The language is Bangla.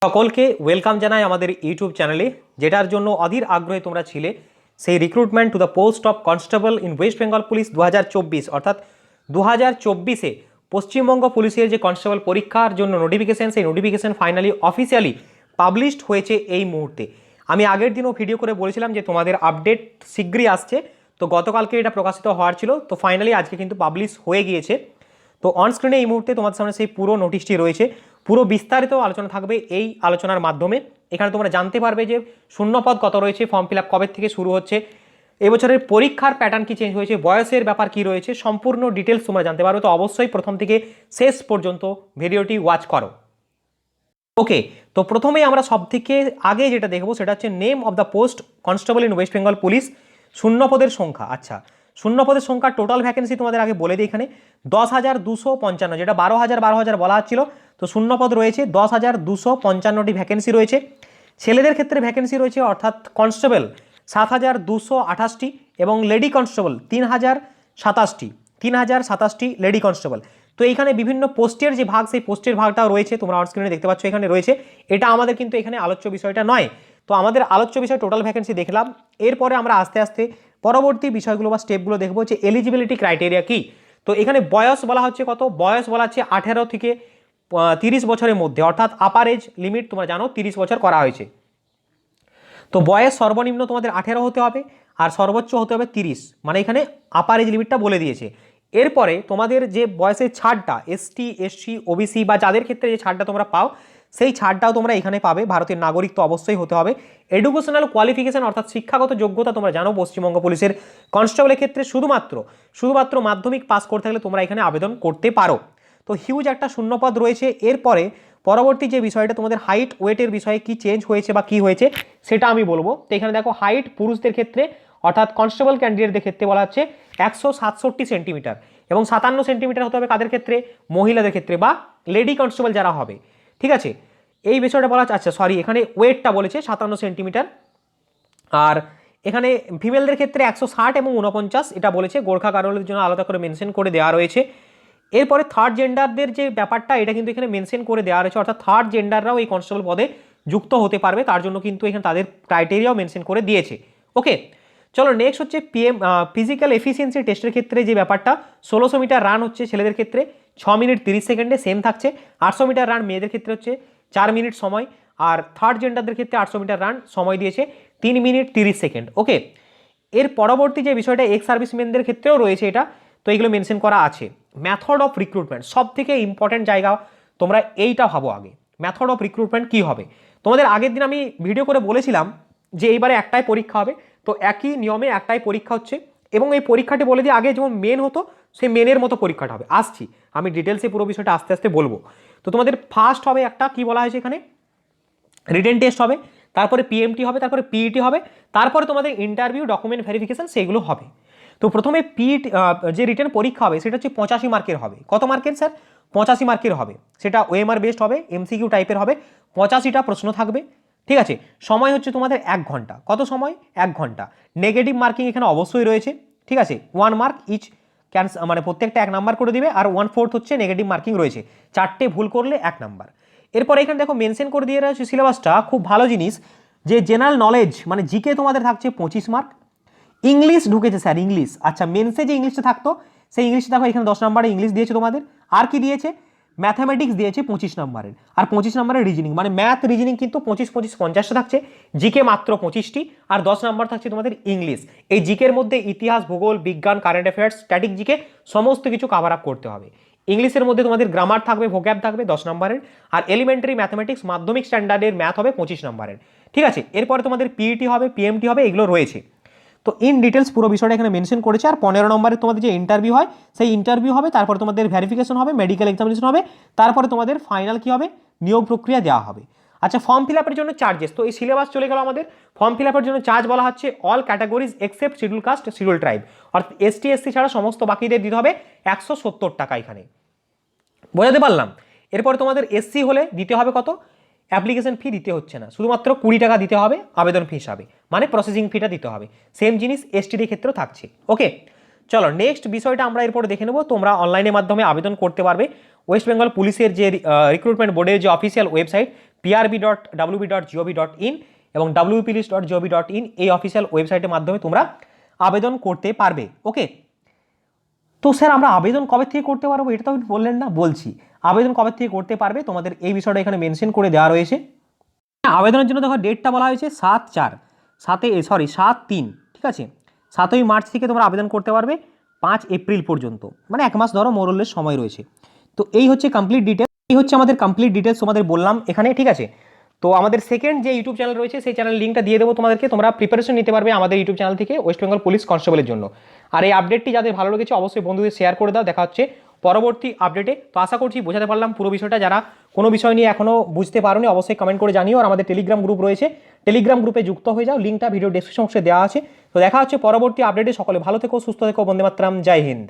সকলকে ওয়েলকাম জানাই আমাদের ইউটিউব চ্যানেলে, যেটার জন্য অধীর আগ্রহে তোমরা ছিলে, সেই recruitment to the post of constable in West Bengal police 2024, অর্থাৎ 2024-এ পশ্চিমবঙ্গ পুলিশের যে কনস্টেবল পরীক্ষার জন্য নোটিফিকেশন, সেই নোটিফিকেশন ফাইনালি অফিসিয়ালি পাবলিশড হয়েছে এই মুহূর্তে। আমি আগের দিনও ভিডিও করে বলেছিলাম যে তোমাদের আপডেট শীঘ্রই আসছে, তো গতকালকে এটা প্রকাশিত হওয়ার ছিল, তো ফাইনালি আজকে কিন্তু পাবলিশ হয়ে গিয়েছে। তো অন স্ক্রিনে এই মুহূর্তে তোমাদের সামনে সেই পুরো নোটিশটি রয়েছে, পুরো বিস্তারিত আলোচনা থাকবে এই আলোচনার মাধ্যমে। এখানে তোমরা জানতে পারবে যে শূন্যপদ কত রয়েছে, ফর্ম ফিল আপ কবে থেকে শুরু হচ্ছে, এবছরের পরীক্ষার প্যাটার্ন কি চেঞ্জ হয়েছে, বয়সের ব্যাপার কি রয়েছে, সম্পূর্ণ ডিটেলস তোমরা জানতে পারবে। তো অবশ্যই প্রথম থেকে শেষ পর্যন্ত ভিডিওটি ওয়াচ করো। ওকে, তো প্রথমেই আমরা সব থেকে আগে যেটা দেখবো সেটা হচ্ছে name of the post constable in West Bengal police. শূন্যপদের সংখ্যা, আচ্ছা শূন্যপদের সংখ্যা টোটাল ভ্যাকেন্সি তোমাদের আগে বলে দিই, এখানে 10,255, যেটা 12,000 বলা হচ্ছিল, তো শূন্যপদ রয়েছে 10,255টি ভ্যাকেন্সি রয়েছে। ছেলেদের ক্ষেত্রে ভ্যাকেন্সি রয়েছে অর্থাৎ কনস্টেবল 7,228টি এবং লেডি কনস্টেবল 3,027টি লেডি কনস্টেবল। তো এইখানে বিভিন্ন পোস্টের যে ভাগ, সেই পোস্টের ভাগটাও রয়েছে, তোমরা অন স্ক্রিনে দেখতে পাচ্ছ এখানে রয়েছে। এটা আমাদের কিন্তু এখানে আলোচ্য বিষয়টা নয়, তো আমাদের আলোচ্য বিষয় টোটাল ভ্যাকেন্সি দেখলাম। এরপরে আমরা আস্তে আস্তে পরবর্তী বিষয়গুলো বা স্টেপগুলো দেখবো যে এলিজিবিলিটি ক্রাইটেরিয়া কি। তো এখানে বয়স বলা হচ্ছে কত, বয়স বলা হচ্ছে 18 থেকে 30 বছরের মধ্যে, অর্থাৎ আপার এজ লিমিট তোমরা জানো 30 বছর করা হয়েছে। তো বয়স সর্বনিম্ন তোমাদের 18 হতে হবে আর সর্বোচ্চ হতে হবে 30, মানে এখানে আপার এজ লিমিটটা বলে দিয়েছে। এরপরে তোমাদের যে বয়সের ছাড়টা এসটি, এসসি, ওবিসি বা যাদের ক্ষেত্রে যে ছাড়টা তোমরা পাও, সেই ছাড়টাও তোমরা এখানে পাবে। ভারতের নাগরিক তো অবশ্যই হতে হবে। এডুকেশনাল কোয়ালিফিকেশন অর্থাৎ শিক্ষাগত যোগ্যতা তোমরা জানো পশ্চিমবঙ্গ পুলিশের কনস্টেবলের ক্ষেত্রে শুধুমাত্র মাধ্যমিক পাস করতে গেলে তোমরা এখানে আবেদন করতে পারো। তো হিউজ একটা শূন্যপদ রয়েছে। এরপরে পরবর্তী যে বিষয়টা তোমাদের হাইট ওয়েটের বিষয়ে কি চেঞ্জ হয়েছে বা কি হয়েছে সেটা আমি বলবো। তো এখানে দেখো হাইট পুরুষদের ক্ষেত্রে অর্থাৎ কনস্টেবল ক্যান্ডিডেটদের ক্ষেত্রে বলা হচ্ছে 167 সেন্টিমিটার এবং 57 সেন্টিমিটার হতে হবে কাদের ক্ষেত্রে, মহিলাদের ক্ষেত্রে বা লেডি কনস্টেবল যারা হবে, ঠিক আছে। এই বিষয়টা বলা আচ্ছা সরি, এখানে ওয়েটটা বলেছে 57 সেন্টিমিটার। আর এখানে ফিমেলদের ক্ষেত্রে 160 এবং 49 এটা বলেছে, গোর্খা কারোলের জন্য আলাদা করে মেনশন করে দেওয়া রয়েছে। এরপরে থার্ড জেন্ডারদের যে ব্যাপারটা, এটা কিন্তু এখানে মেনশন করে দেওয়া রয়েছে, অর্থাৎ থার্ড জেন্ডাররাও এই কনস্টেবল পদে যুক্ত হতে পারবে, তার জন্য কিন্তু এখানে তাদের ক্রাইটেরিয়াও মেনশন করে দিয়েছে। ওকে, চলো নেক্সট হচ্ছে ফিজিক্যাল এফিসিয়েন্সি টেস্টের ক্ষেত্রে যে ব্যাপারটা, 1600 মিটার রান হচ্ছে ছেলেদের ক্ষেত্রে 6 মিনিট 30 সেকেন্ডে সেম থাকছে। 800 মিটার রান মেয়েদের ক্ষেত্রে হচ্ছে 4 মিনিট সময়, আর থার্ড জেন্ডারদের ক্ষেত্রে 800 মিটার রান সময় দিয়েছে 3 মিনিট 30 সেকেন্ড। ওকে, এর পরবর্তী যে বিষয়টা এক্স সার্ভিসম্যানদের ক্ষেত্রেও রয়েছে এটা, তো এগুলো মেনশন করা আছে। মেথড অফ রিক্রুটমেন্ট সব থেকে ইম্পর্টেন্ট জায়গা, তোমরা এইটা ভাবো আগে, মেথড অফ রিক্রুটমেন্ট কি হবে। তোমাদের আগের দিন আমি ভিডিও করে বলেছিলাম যে এইবারে একটাই পরীক্ষা হবে, তো একই নিয়মে একটাই পরীক্ষা হচ্ছে এবং এই পরীক্ষাটি বলে দিয়ে আগে যেমন মেন হতো সেই মেনের মতো পরীক্ষাটা হবে। আসছি আমি ডিটেলসে পুরো বিষয়টা আস্তে আস্তে বলবো। তো তোমাদের ফার্স্ট হবে একটা কি বলা হয়েছে এখানে, রিটেন টেস্ট হবে, তারপরে পিএমটি হবে, তারপরে পিইটি হবে, তারপরে তোমাদের ইন্টারভিউ, ডকুমেন্ট ভেরিফিকেশন সেগুলো হবে। তো প্রথমে পিইটি যে রিটেন পরীক্ষা হবে সেটা হচ্ছে 85 মার্কের হবে। কত মার্কের স্যার? 85 মার্কের হবে। সেটা ওএমআর বেসড হবে, এমসিকিউ টাইপের হবে, 85টা প্রশ্ন থাকবে, ঠিক আছে। সময় হচ্ছে তোমাদের 1 ঘন্টা। কত সময়? 1 ঘন্টা। নেগেটিভ মার্কিং এখানে অবশ্যই রয়েছে, ঠিক আছে। 1 মার্ক ইচ মানে প্রত্যেকটা 1 নাম্বার করে দিবে, আর 1/4 হচ্ছে নেগেটিভ মার্কিং রয়েছে, 4টে ভুল করলে 1 নাম্বার। এরপর এখানে দেখো মেনশন করে দিয়ে রয়েছে সিলেবাসটা, খুব ভালো জিনিস, যে জেনারেল নলেজ মানে জিকে তোমাদের থাকছে 25 মার্ক। ইংলিশ ঢুকেছে স্যার, ইংলিশ, আচ্ছা মেন্সে যে ইংলিশটা থাকতো সেই ইংলিশটা দেখো এখানে 10 নম্বরে ইংলিশ দিয়েছে তোমাদের। আর কি দিয়েছে? ম্যাথামেটিক্স দিয়েছে 25 নম্বরের, আর 25 নম্বরের রিজনিং, মানে ম্যাথ রিজনিং কিন্তু 25 25 50টা থাকছে, জিকে মাত্র 25টি, আর 10 নম্বর থাকছে তোমাদের ইংলিশ। এই জিকের মধ্যে ইতিহাস, ভূগোল, বিজ্ঞান, কারেন্ট অ্যাফেয়ার্স, স্ট্যাটিক জিকে সমস্ত কিছু কভার আপ করতে হবে। ইংলিশের মধ্যে তোমাদের গ্রামার থাকবে, ভোক্যাব থাকবে 10 নম্বরের, আর এলিমেন্টারি ম্যাথমেটিক্স মাধ্যমিক স্ট্যান্ডার্ডের ম্যাথ হবে 25 নম্বরের, ঠিক আছে। এরপরে তোমাদের পিইটি হবে, পিএমটি হবে, এগুলো রয়েছে। তো ইন ডিটেলস পুরো বিষয়টা এখানে মেনশন করেছে। আর 15 নম্বরে তোমাদের যে ইন্টারভিউ হয় সেই ইন্টারভিউ হবে, তারপর তোমাদের ভেরিফিকেশন হবে, মেডিকেল এক্সামিনেশন হবে, তারপরে তোমাদের ফাইনাল কি হবে, নিয়োগ প্রক্রিয়া দেওয়া হবে। আচ্ছা ফর্ম ফিল আপের জন্য চার্জেস, তো এই সিলেবাস চলে গেল আমাদের। ফর্ম ফিল আপের জন্য চার্জ বলা হচ্ছে all categories except schedule caste, schedule tribe, অর্থাৎ এসটি এসসি ছাড়া সমস্ত বাকিদের দিতে হবে 170 টাকা, এখানে বোঝাতে পারলাম। এরপর তোমাদের এসসি হলে দিতে হবে কত, অ্যাপ্লিকেশন ফি দিতে হচ্ছে না, শুধুমাত্র 20 টাকা দিতে হবে আবেদন ফি হিসাবে, মানে প্রসেসিং ফিটা দিতে হবে। সেম জিনিস এসটির ক্ষেত্রেও থাকছে। ওকে, চলো নেক্সট বিষয়টা আমরা এরপরে দেখে নেব। তোমরা অনলাইনের মাধ্যমে আবেদন করতে পারবে ওয়েস্ট বেঙ্গল পুলিশের যে রিক্রুটমেন্ট বোর্ডের যে অফিসিয়াল ওয়েবসাইট prb.wb.gov.in এবং wpolice.gov.in এই অফিসিয়াল ওয়েবসাইটের মাধ্যমে তোমরা আবেদন করতে পারবে। ওকে, তো স্যার আমরা আবেদন কবে থেকে করতে পারবো এটা তো আপনি বললেন না, বলছি আবেদন কবে থেকে করতে পারবে তোমাদের এই বিষয়টা এখানে মেনশন করে দেওয়া রয়েছে। আবেদনের জন্য দেখো ডেটটা বলা হয়েছে 7/3, ঠিক আছে, 7ই মার্চ থেকে তোমরা আবেদন করতে পারবে 5 এপ্রিল পর্যন্ত, মানে 1 মাস ধরো মোরলের সময় রয়েছে। তো এই হচ্ছে কমপ্লিট ডিটেলস, এই হচ্ছে আমাদের কমপ্লিট ডিটেলস তোমাদের বললাম এখানে, ঠিক আছে। তো আমাদের সেকেন্ড যে ইউটিউব চ্যানেল রয়েছে সেই চ্যানেল লিঙ্কটা দিয়ে দেবো তোমাদেরকে, তোমরা প্রিপারেশন নিতে পারবে আমাদের ইউটিউব চ্যানেল থেকে ওয়েস্ট বেঙ্গল পুলিশ কনস্টেবলের জন্য। আর এই আপডেটটি যাদের ভালো লেগেছে অবশ্যই বন্ধুদের শেয়ার করে দাও। দেখা হচ্ছে পরবর্তী আপডেটে। তো আশা করছি বোঝাতে পারলাম পুরো বিষয়টা। যারা কোনো বিষয় নিয়ে এখনও বুঝতে পারোনি অবশ্যই কমেন্ট করে জানিও। আর আমাদের টেলিগ্রাম গ্রুপ রয়েছে, টেলিগ্রাম গ্রুপে যুক্ত হয়ে যাও, লিঙ্কটা ভিডিও ডেসক্রিপশন বক্সে দেওয়া আছে। তো দেখা হচ্ছে পরবর্তী আপডেটে। সকলে ভালো থেকো, সুস্থ থেকো, বন্দে মাতরম, জয় হিন্দ।